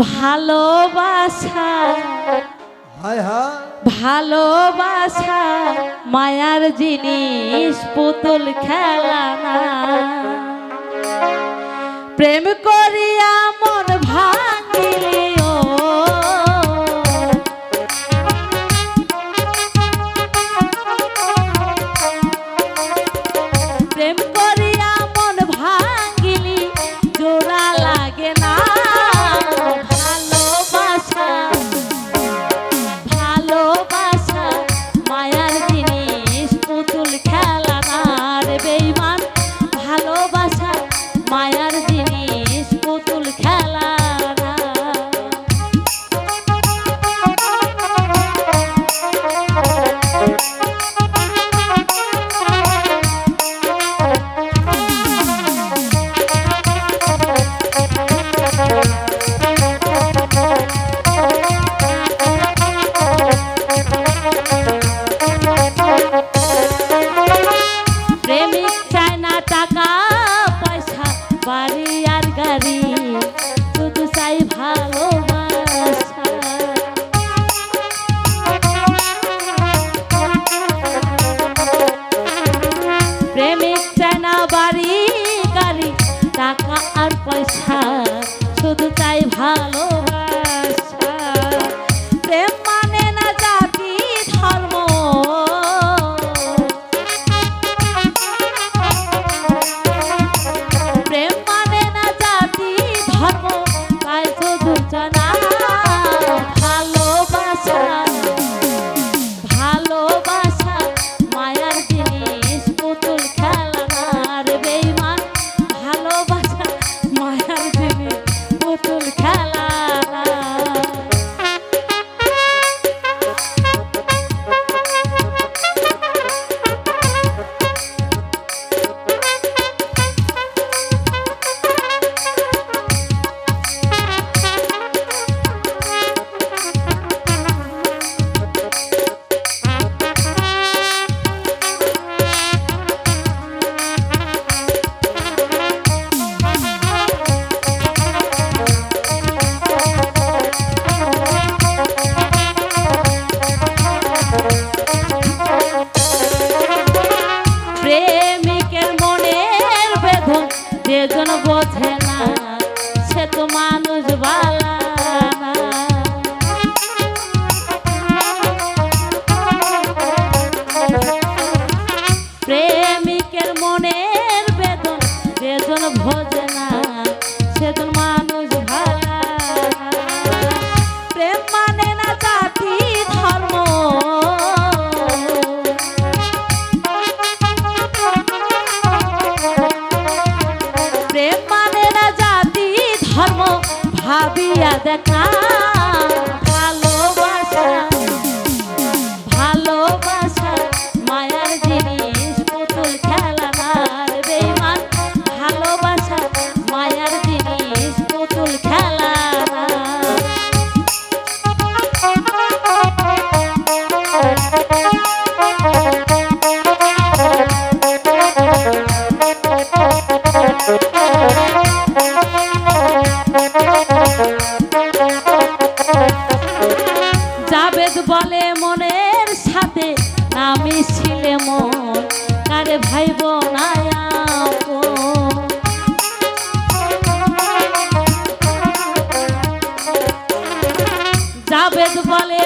ভালোবাসা হায় হায় ভালোবাসা মায়ার জিনিস পুতুল খেলা না প্রেম করিয়া মন ভাঙিলিও প্রেম করিয়া মন ভাঙিলি জোড়া লাগে না ভালোবাসা ভালোবাসা মায়ার জিনিস পুতুল খেলা না রে বেঈমান ভালোবাসা মায়ার জিনিস পুতুল খেলা না প্রেমিক চায় না টাকা পয়সা বাড়ি আর গাড়ি শুধু চাই ভালোবাসা প্রেমিক চায় না বাড়ি গাড়ি টাকা আর পয়সা শুধু চাই ভালোবাসা প্রেম মানে না জাতি ধর্ম প্রেম মানে না জাতি ধর্ম তাই শুধু জানা ভালোবাসা ভালোবাসা মায়ার জিনিস পুতুল খেলা না রে বেঈমান ভালোবাসা মায়ার জিনিস পুতুল খেলা না প্রেমিকের মনের বেদন যেজন বোঝে না সে তো মানুষ বালা না প্রেমিকের মনের বেদন যেজন বোঝে না সেজন মানুষ ভালা না প্রেম মানে না জাতি ধর্ম প্রেম মানে না জাতি ধর্ম ভাবিয়া দেখা ভালোবাসা ভালোবাসা মায়ার জিনিস পুতুল খেলা না রে বেঈমান ভালোবাসা মায়ার জিনিস পুতুল খেলা না জাবেদ বলে মনের সাথে না মিশিলে মন কারে ভাইব না আপন জাবেদ বলে